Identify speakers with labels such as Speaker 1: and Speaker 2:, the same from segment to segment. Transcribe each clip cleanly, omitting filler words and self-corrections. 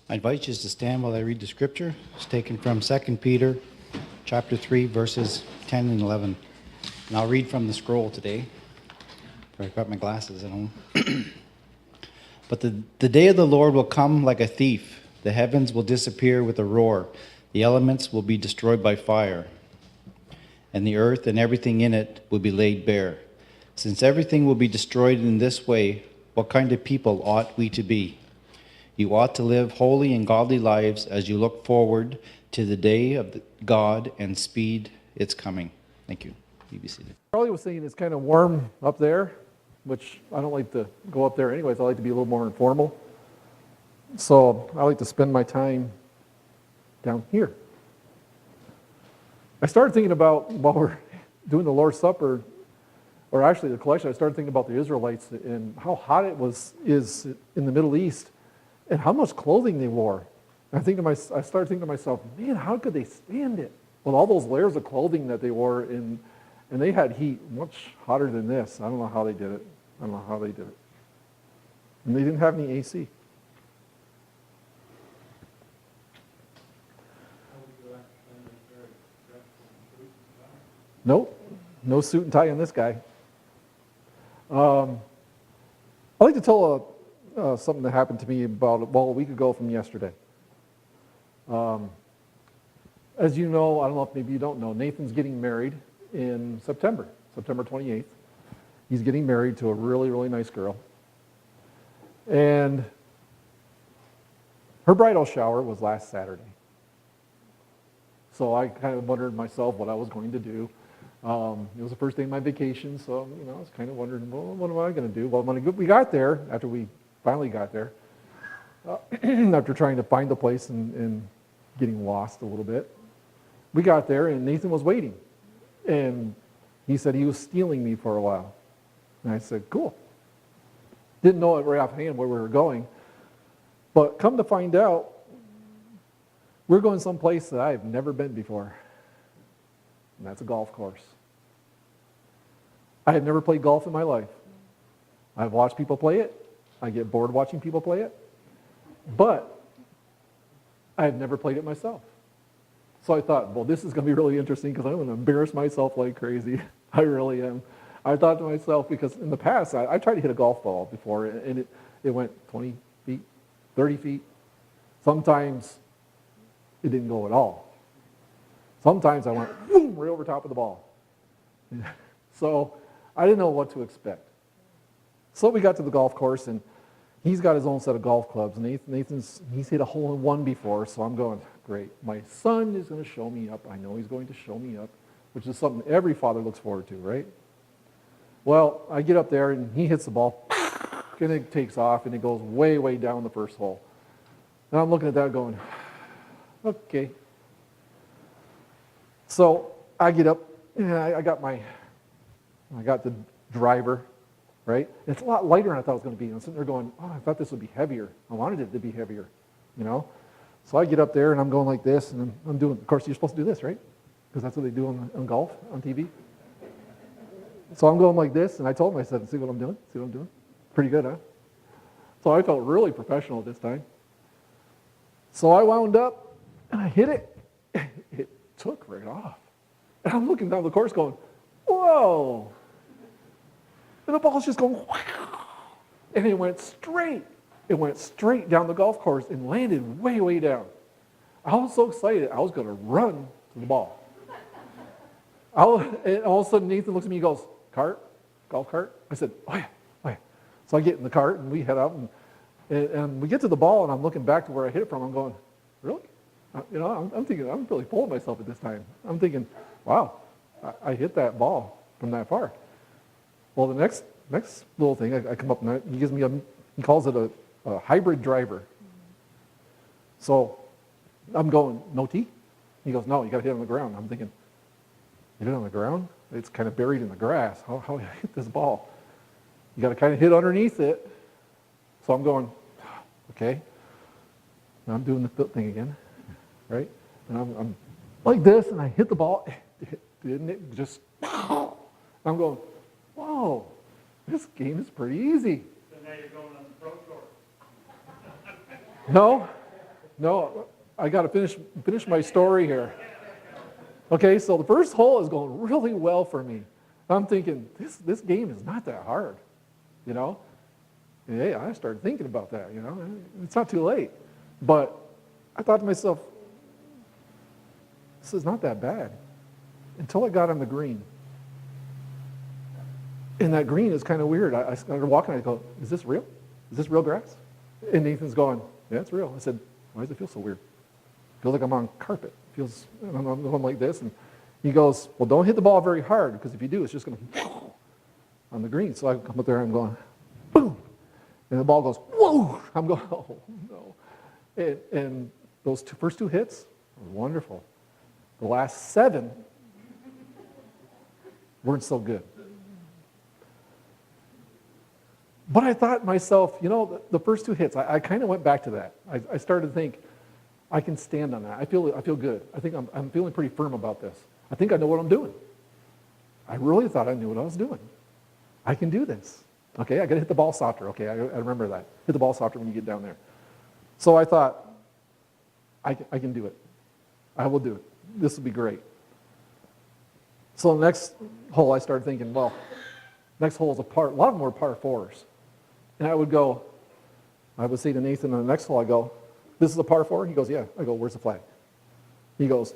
Speaker 1: I invite you to stand while I read the scripture. It's taken from 2 Peter chapter 3, verses 10 and 11. And I'll read from the scroll today. I've got my glasses at home. But the day of the Lord will come like a thief. The heavens will disappear with a roar. The elements will be destroyed by fire. And the earth and everything in it will be laid bare. Since everything will be destroyed in this way, what kind of people ought we to be? You ought to live holy and godly lives as you look forward to the day of God and speed its coming. Thank you. You be seated.
Speaker 2: Charlie was saying it's kind of warm up there, which I don't like to go up there anyways. I like to be a little more informal. So I like to spend my time down here. I started thinking about, while we're doing the Lord's Supper, or actually the collection, I started thinking about the Israelites and how hot it is in the Middle East and how much clothing they wore. And I started thinking to myself, man, how could they stand it? With all those layers of clothing that they wore, and they had heat much hotter than this. I don't know how they did it. And they didn't have any AC. Nope, no suit and tie on this guy. I'd like to tell something that happened to me about a week ago from yesterday. As you know, I don't know if maybe you don't know, Nathan's getting married in September 28th. He's getting married to a really, really nice girl. And her bridal shower was last Saturday. So I kind of wondered myself what I was going to do. It was the first day of my vacation, so I was kind of wondering, well, what am I going to do? Well, when we got there, after we finally got there, after trying to find the place and getting lost a little bit, we got there and Nathan was waiting. And he said he was stealing me for a while. And I said, cool. Didn't know it right offhand where we were going. But come to find out, we're going someplace that I've never been before. And that's a golf course. I had never played golf in my life. I've watched people play it. I get bored watching people play it. But I have never played it myself. So I thought, well, this is going to be really interesting because I'm going to embarrass myself like crazy. I really am. I thought to myself, because in the past, I tried to hit a golf ball before, and it went 20 feet, 30 feet. Sometimes it didn't go at all. Sometimes I went boom, right over top of the ball. So I didn't know what to expect. So we got to the golf course, and he's got his own set of golf clubs. He's hit a hole-in-one before, so I'm going, great. My son is going to show me up. I know he's going to show me up, which is something every father looks forward to, right? Well, I get up there, and he hits the ball, and it takes off, and it goes way, way down the first hole. And I'm looking at that going, okay. So I get up, and I got the driver, right? And it's a lot lighter than I thought it was going to be. And I'm sitting there going, oh, I thought this would be heavier. I wanted it to be heavier, So I get up there, and I'm going like this, and I'm doing, of course, you're supposed to do this, right? Because that's what they do on golf, on TV. So I'm going like this, and I told him, I said, see what I'm doing? See what I'm doing? Pretty good, huh? So I felt really professional this time. So I wound up, and I hit it. It took right off. And I'm looking down the course going, whoa. And the ball's just going, wow. And it went straight. It went straight down the golf course and landed way, way down. I was so excited, I was going to run to the ball. And all of a sudden, Nathan looks at me and goes, cart? Golf cart? I said, oh yeah, oh yeah. So I get in the cart, and we head out, and we get to the ball, and I'm looking back to where I hit it from. I'm going, really? I'm thinking, I'm really full of myself at this time. I'm thinking, wow, I hit that ball from that far. Well, the next little thing, I come up, and he calls it a hybrid driver. So I'm going, no tee? He goes, no, you got to hit it on the ground. I'm thinking, hit it on the ground? It's kind of buried in the grass. How do I hit this ball? You got to kind of hit underneath it. So I'm going, okay. Now I'm doing the foot thing again, right? And I'm like this, and I hit the ball. Didn't it just, I'm going, whoa, this game is pretty easy.
Speaker 3: So now you're going on the pro tour.
Speaker 2: No, No, I got to finish my story here. Okay, so the first hole is going really well for me. I'm thinking, this game is not that hard, you know? And hey, I started thinking about that, you know? It's not too late. But I thought to myself, this is not that bad. Until I got on the green. And that green is kind of weird. I started walking, I go, is this real? Is this real grass? And Nathan's going, yeah, it's real. I said, why does it feel so weird? It feels like I'm on carpet. It feels, I'm going like this. And he goes, well, don't hit the ball very hard, because if you do, it's just going to on the green. So I come up there, I'm going, boom. And the ball goes, whoa. I'm going, oh, no. And those first two hits were wonderful. The last 7 weren't so good. But I thought to myself, you know, the first 2 hits, I kind of went back to that. I started to think, I can stand on that. I feel good. I think I'm feeling pretty firm about this. I think I know what I'm doing. I really thought I knew what I was doing. I can do this. Okay, I got to hit the ball softer. Okay, I remember that. Hit the ball softer when you get down there. So I thought, I can do it. I will do it. This will be great. So the next hole, I started thinking, well, next hole is a lot of them were par 4s. And I would say to Nathan on the next hole, I go, this is a par 4? He goes, yeah. I go, where's the flag? He goes,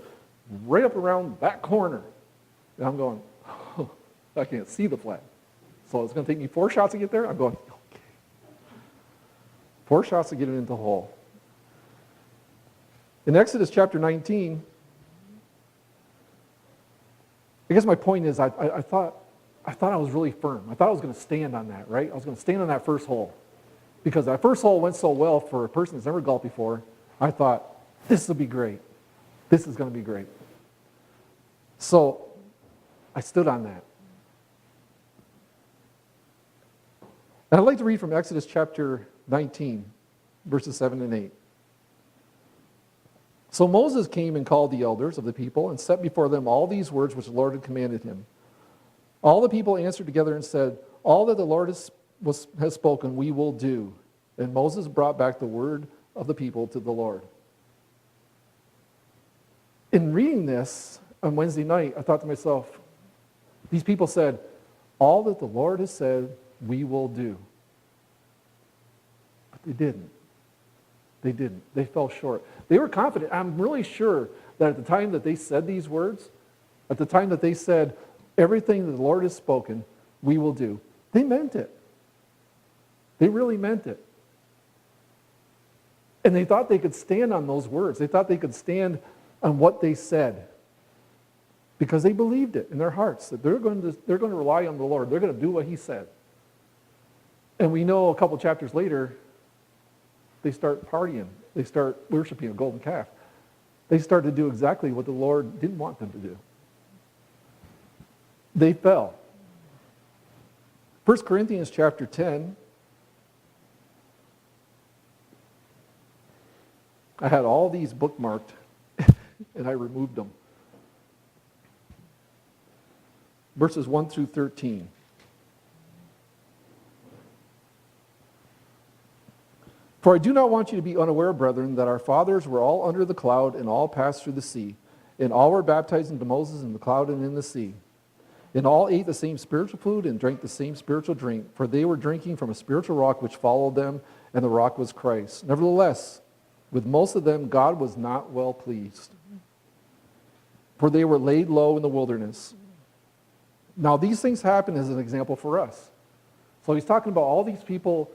Speaker 2: right up around that corner. And I'm going, oh, I can't see the flag. So it's going to take me 4 shots to get there? I'm going, okay. 4 shots to get it into the hole. In Exodus chapter 19, I guess my point is I thought I was really firm. I thought I was going to stand on that, right? I was going to stand on that first hole. Because that first hole went so well for a person that's never golfed before, I thought, this will be great. This is going to be great. So I stood on that. And I'd like to read from Exodus chapter 19, verses 7 and 8. So Moses came and called the elders of the people and set before them all these words which the Lord had commanded him. All the people answered together and said, all that the Lord has spoken, we will do. And Moses brought back the word of the people to the Lord. In reading this on Wednesday night, I thought to myself, these people said, all that the Lord has said, we will do. But they didn't. They didn't. They fell short. They were confident. I'm really sure that at the time that they said these words, at the time that they said, everything that the Lord has spoken, we will do, they meant it. They really meant it. And they thought they could stand on those words. They thought they could stand on what they said. Because they believed it in their hearts, that they're going to rely on the Lord. They're going to do what he said. And we know a couple chapters later, they start partying. They start worshiping a golden calf. They start to do exactly what the Lord didn't want them to do. They fell. 1 Corinthians chapter 10, I had all these bookmarked, and I removed them. Verses 1 through 13. For I do not want you to be unaware, brethren, that our fathers were all under the cloud and all passed through the sea, and all were baptized into Moses in the cloud and in the sea. And all ate the same spiritual food and drank the same spiritual drink, for they were drinking from a spiritual rock which followed them, and the rock was Christ. Nevertheless, with most of them God was not well pleased, for they were laid low in the wilderness. Now these things happen as an example for us. So he's talking about all these people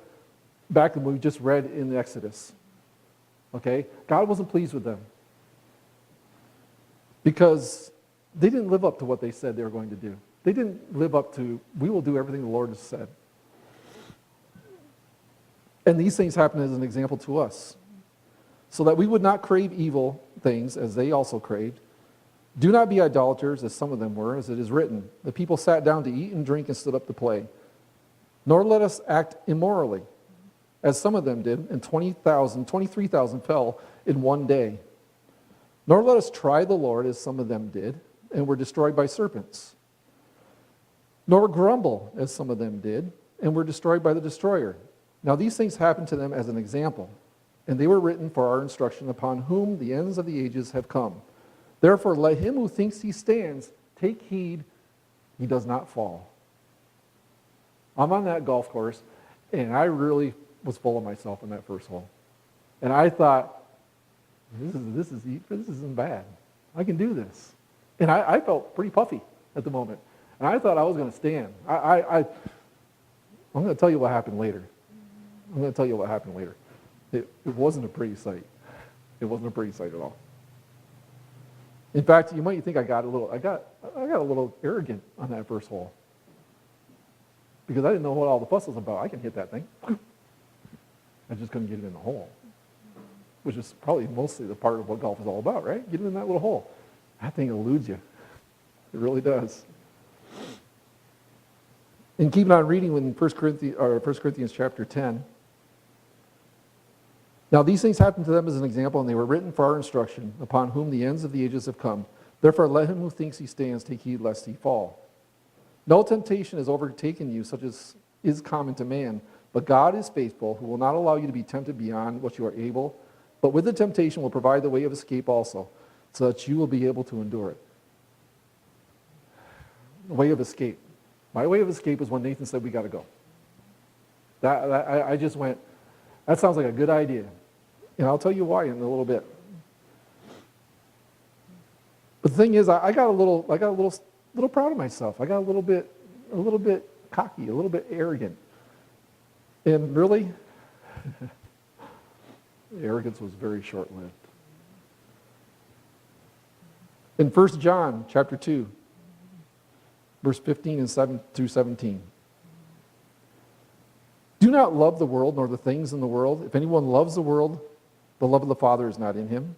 Speaker 2: back when we just read in the Exodus. Okay? God wasn't pleased with them because they didn't live up to what they said they were going to do. They didn't live up to, we will do everything the Lord has said. And these things happen as an example to us, so that we would not crave evil things as they also craved. Do not be idolaters, as some of them were, as it is written. The people sat down to eat and drink and stood up to play. Nor let us act immorally, as some of them did, and 23,000 fell in one day. Nor let us try the Lord, as some of them did, and were destroyed by serpents. Nor grumble, as some of them did, and were destroyed by the destroyer. Now these things happened to them as an example, and they were written for our instruction, upon whom the ends of the ages have come. Therefore, let him who thinks he stands take heed he does not fall. I'm on that golf course, and I really was full of myself in that first hole. And I thought, this isn't bad. I can do this. And I felt pretty puffy at the moment. And I thought I was going to stand. I'm going to tell you what happened later. It wasn't a pretty sight. It wasn't a pretty sight at all. In fact, you might think I got a little arrogant on that first hole. Because I didn't know what all the fuss was about. I can hit that thing. I just couldn't get it in the hole. Which is probably mostly the part of what golf is all about, right? Get it in that little hole. That thing eludes you. It really does. And keeping on reading in 1 Corinthians chapter 10. Now these things happened to them as an example, and they were written for our instruction, upon whom the ends of the ages have come. Therefore let him who thinks he stands take heed lest he fall. No temptation has overtaken you, such as is common to man. But God is faithful, who will not allow you to be tempted beyond what you are able, but with the temptation will provide the way of escape also, so that you will be able to endure it. The way of escape. My way of escape is when Nathan said we got to go. I just went, that sounds like a good idea. And I'll tell you why in a little bit. But the thing is, I got a little proud of myself. I got a little bit cocky, a little bit arrogant. And really, the arrogance was very short-lived. In 1 John chapter 2, verse 15 and 7 through 17. Do not love the world nor the things in the world. If anyone loves the world, the love of the Father is not in him.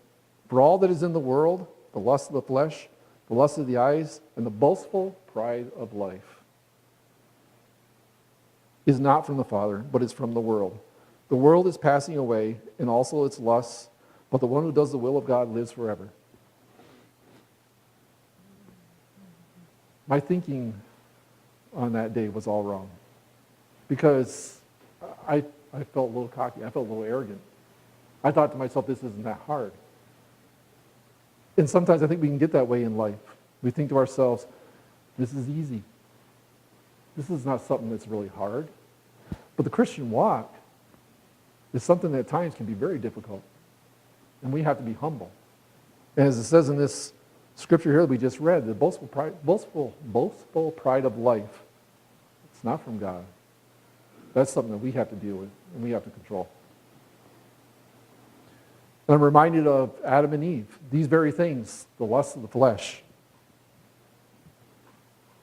Speaker 2: For all that is in the world, the lust of the flesh, the lust of the eyes, and the boastful pride of life, is not from the Father, but is from the world. The world is passing away, and also its lusts, but the one who does the will of God lives forever. My thinking on that day was all wrong, because I felt a little cocky. I felt a little arrogant. I thought to myself, this isn't that hard. And sometimes I think we can get that way in life. We think to ourselves, this is easy. This is not something that's really hard. But the Christian walk is something that at times can be very difficult. And we have to be humble. And as it says in this scripture here that we just read, the boastful pride of life, it's not from God. That's something that we have to deal with and we have to control. And I'm reminded of Adam and Eve. These very things, the lust of the flesh,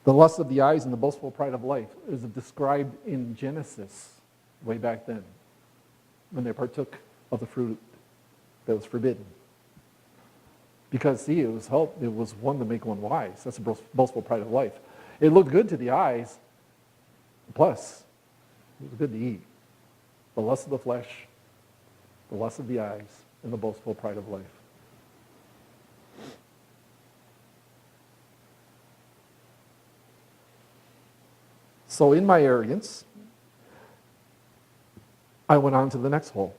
Speaker 2: the lust of the eyes, and the boastful pride of life, is described in Genesis way back then when they partook of the fruit that was forbidden. Because, see, it was one to make one wise. That's the boastful pride of life. It looked good to the eyes, plus it was good to eat. The lust of the flesh, the lust of the eyes, and the boastful pride of life. So in my arrogance, I went on to the next hole.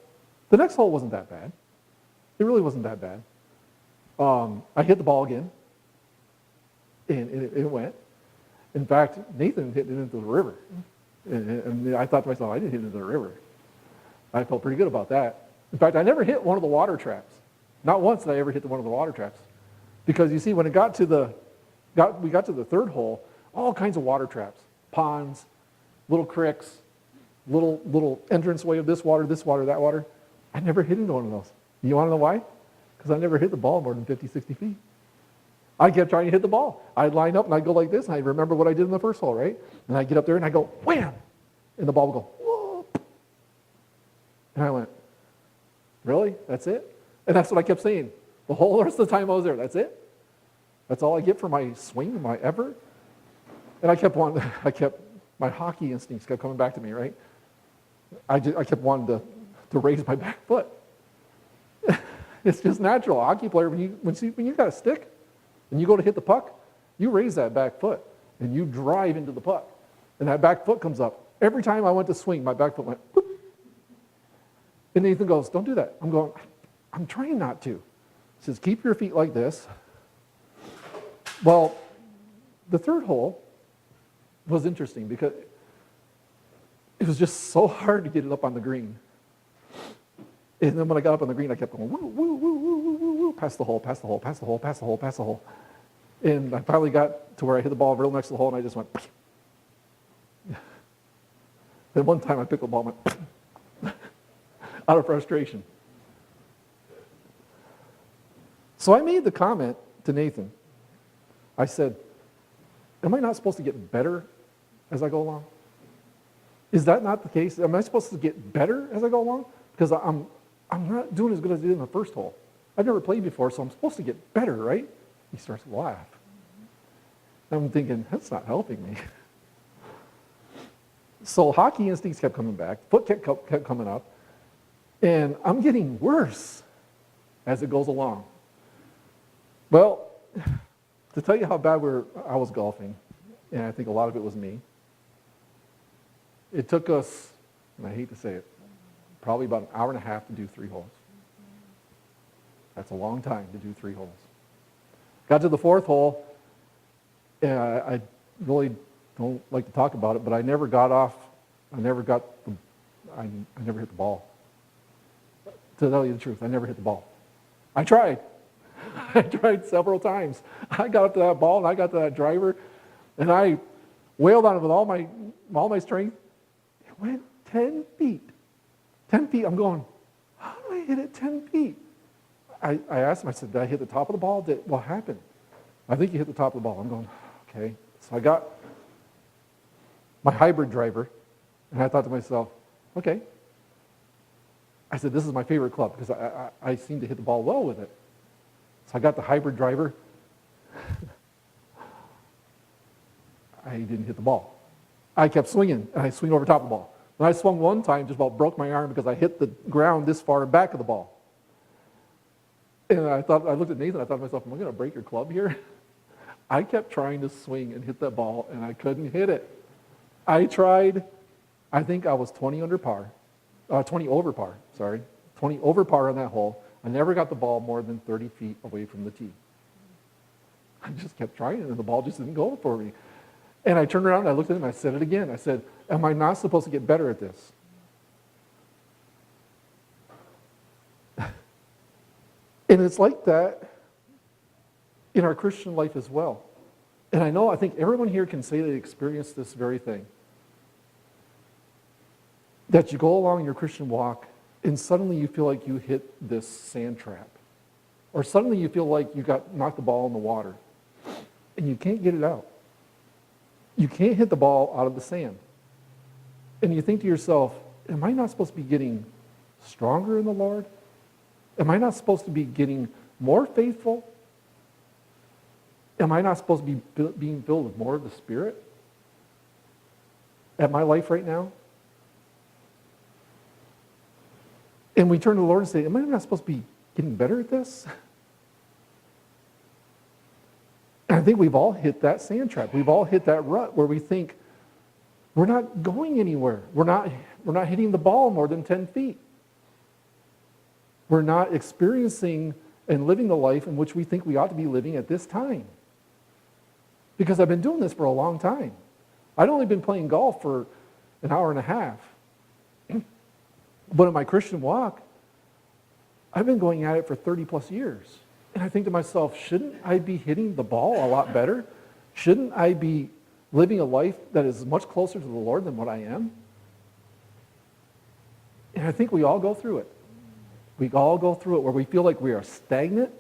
Speaker 2: The next hole wasn't that bad. It really wasn't that bad. I hit the ball again, and it went. In fact, Nathan hit it into the river. And I thought to myself, I didn't hit it into the river. I felt pretty good about that. In fact, I never hit one of the water traps. Not once did I ever hit one of the water traps. Because you see, when we got to the third hole, all kinds of water traps. Ponds, little creeks, little entranceway of this water, that water. I never hit into one of those. You want to know why? Because I never hit the ball more than 50, 60 feet. I kept trying to hit the ball. I'd line up and I'd go like this, and I'd remember what I did in the first hole, right? And I'd get up there and I'd go, wham! And the ball would go, whoop! And I went, really? That's it? And that's what I kept saying. The whole rest of the time I was there, that's it? That's all I get for my swing, my effort? And my hockey instincts kept coming back to me, right? I kept wanting to raise my back foot. It's just natural. A hockey player, when you got a stick and you go to hit the puck, you raise that back foot and you drive into the puck. And that back foot comes up. Every time I went to swing, my back foot went, whoop. And Nathan goes, don't do that. I'm going, I'm trying not to. He says, keep your feet like this. Well, the third hole was interesting because it was just so hard to get it up on the green. And then when I got up on the green, I kept going, woo, woo, woo, woo, woo, woo, woo, past the hole, past the hole, past the hole, past the hole, past the hole. And I finally got to where I hit the ball real next to the hole, and I just went, then one time I picked the ball and went, out of frustration. So I made the comment to Nathan. I said, am I not supposed to get better as I go along? Is that not the case? Am I supposed to get better as I go along? Because I'm not doing as good as I did in the first hole. I've never played before, so I'm supposed to get better, right? He starts to laugh. I'm thinking, that's not helping me. So hockey instincts kept coming back, foot kept coming up, and I'm getting worse as it goes along. Well, to tell you how bad I was golfing, and I think a lot of it was me, it took us, and I hate to say it, probably about an hour and a half to do 3 holes. That's a long time to do 3 holes. Got to the 4th hole, and I really don't like to talk about it, but I never got off, I never hit the ball. To tell you the truth, I never hit the ball. I tried. I tried several times. I got up to that ball, and I got to that driver, and I wailed on it with all my strength. It went 10 feet. 10 feet. I'm going, how do I hit it 10 feet? I asked him, I said, did I hit the top of the ball? What happened? I think you hit the top of the ball. I'm going, okay. So I got my hybrid driver, and I thought to myself, okay. I said, this is my favorite club because I seem to hit the ball well with it. So I got the hybrid driver. I didn't hit the ball. I kept swinging, and I swing over top of the ball. When I swung one time, just about broke my arm because I hit the ground this far back of the ball. And I looked at Nathan, I thought to myself, am I going to break your club here? I kept trying to swing and hit that ball, and I couldn't hit it. I tried, I think I was 20 over par, 20 over par on that hole. I never got the ball more than 30 feet away from the tee. I just kept trying, and the ball just didn't go for me. And I turned around, and I looked at him, and I said it again. I said, am I not supposed to get better at this? And it's like that in our Christian life as well. And I think everyone here can say they experienced this very thing. That you go along your Christian walk, and suddenly you feel like you hit this sand trap. Or suddenly you feel like you knocked the ball in the water, and you can't get it out. You can't hit the ball out of the sand. And you think to yourself, am I not supposed to be getting stronger in the Lord? Am I not supposed to be getting more faithful? Am I not supposed to be being filled with more of the Spirit at my life right now? And we turn to the Lord and say, am I not supposed to be getting better at this? And I think we've all hit that sand trap. We've all hit that rut where we think we're not going anywhere. We're not hitting the ball more than 10 feet. We're not experiencing and living the life in which we think we ought to be living at this time. Because I've been doing this for a long time. I'd only been playing golf for an hour and a half. But in my Christian walk, I've been going at it for 30 plus years. And I think to myself, shouldn't I be hitting the ball a lot better? Shouldn't I be living a life that is much closer to the Lord than what I am? And I think we all go through it. We all go through it where we feel like we are stagnant,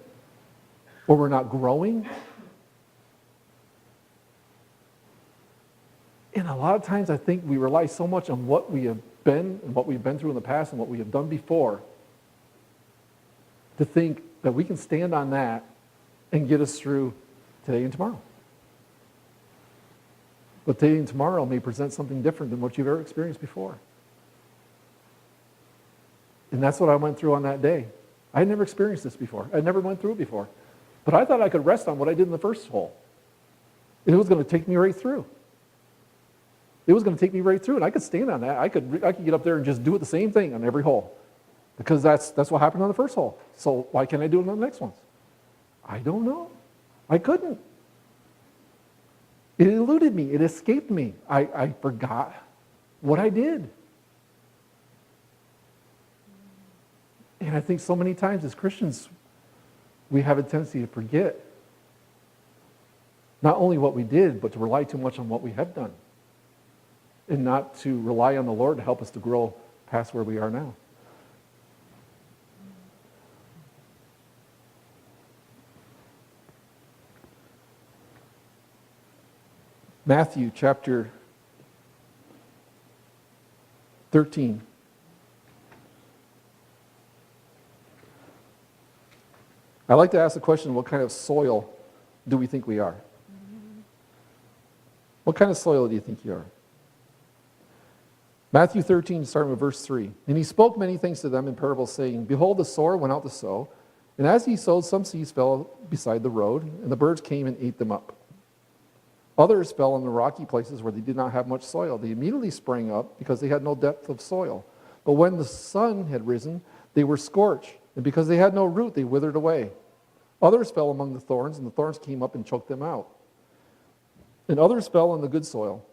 Speaker 2: or we're not growing. And a lot of times I think we rely so much on what we have been and what we've been through in the past and what we have done before to think that we can stand on that and get us through today and tomorrow. But today and tomorrow may present something different than what you've ever experienced before. And that's what I went through on that day. I had never experienced this before. I never went through it before. But I thought I could rest on what I did in the first hole. It was going to take me right through. It was going to take me right through, and I could stand on that. I could get up there and just do it the same thing on every hole. Because that's what happened on the first hole. So why can't I do it on the next ones? I don't know. I couldn't. It eluded me. It escaped me. I forgot what I did. And I think so many times as Christians, we have a tendency to forget not only what we did, but to rely too much on what we have done. And not to rely on the Lord to help us to grow past where we are now. Matthew chapter 13. I like to ask the question, what kind of soil do we think we are? What kind of soil do you think you are? Matthew 13, starting with verse 3. And he spoke many things to them in parables, saying, Behold, the sower went out to sow, and as he sowed, some seeds fell beside the road, and the birds came and ate them up. Others fell on the rocky places where they did not have much soil. They immediately sprang up because they had no depth of soil. But when the sun had risen, they were scorched, and because they had no root, they withered away. Others fell among the thorns, and the thorns came up and choked them out. And others fell on the good soil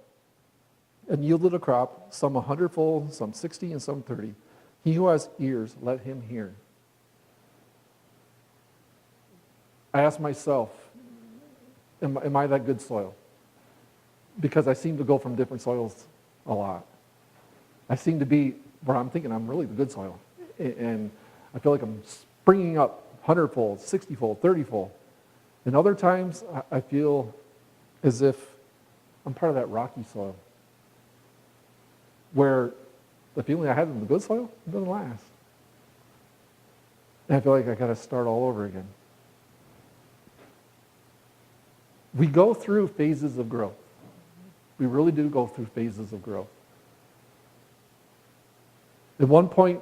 Speaker 2: and yielded a crop, some 100-fold, some 60, and some 30. He who has ears, let him hear. I ask myself, am I that good soil? Because I seem to go from different soils a lot. I seem to be where I'm thinking I'm really the good soil. And I feel like I'm springing up 100-fold, 60-fold, 30-fold. And other times I feel as if I'm part of that rocky soil, where the feeling I had in the good soil doesn't last. And I feel like I got to start all over again. We go through phases of growth. We really do go through phases of growth. At one point,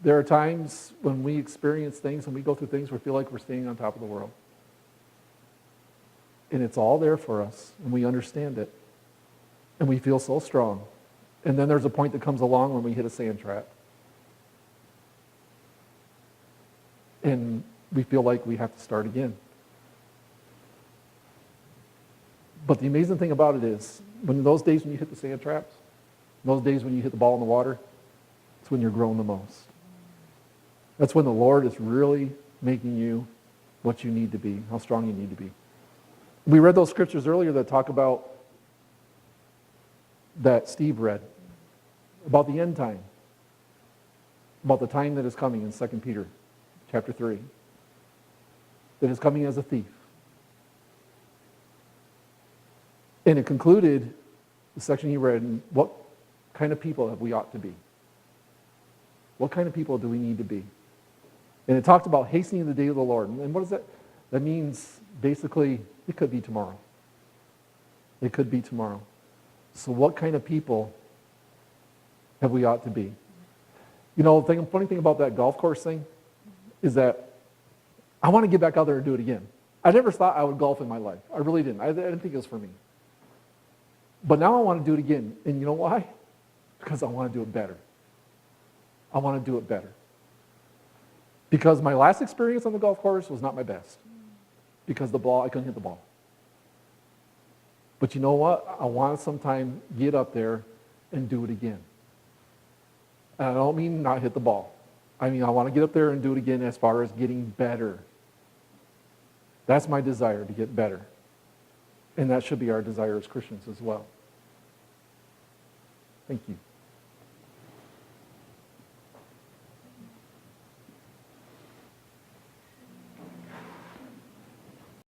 Speaker 2: there are times when we experience things and we go through things where we feel like we're staying on top of the world. And it's all there for us, and we understand it. And we feel so strong. And then there's a point that comes along when we hit a sand trap. And we feel like we have to start again. But the amazing thing about it is, when those days when you hit the sand traps, those days when you hit the ball in the water, it's when you're growing the most. That's when the Lord is really making you what you need to be, how strong you need to be. We read those scriptures earlier that talk about, that Steve read, about the end time, about the time that is coming in 2 Peter chapter 3, that is coming as a thief. And it concluded, the section he read, in what kind of people have we ought to be? What kind of people do we need to be? And it talked about hastening the day of the Lord. And what is that? That means basically it could be tomorrow. It could be tomorrow. So what kind of people have we ought to be? You know, the funny thing about that golf course thing is that I want to get back out there and do it again. I never thought I would golf in my life. I really didn't. I didn't think it was for me. But now I want to do it again. And you know why? Because I want to do it better. I want to do it better. Because my last experience on the golf course was not my best. Because I couldn't hit the ball. But you know what? I want to sometime get up there and do it again. And I don't mean not hit the ball. I mean, I want to get up there and do it again as far as getting better. That's my desire, to get better. And that should be our desire as Christians as well. Thank you.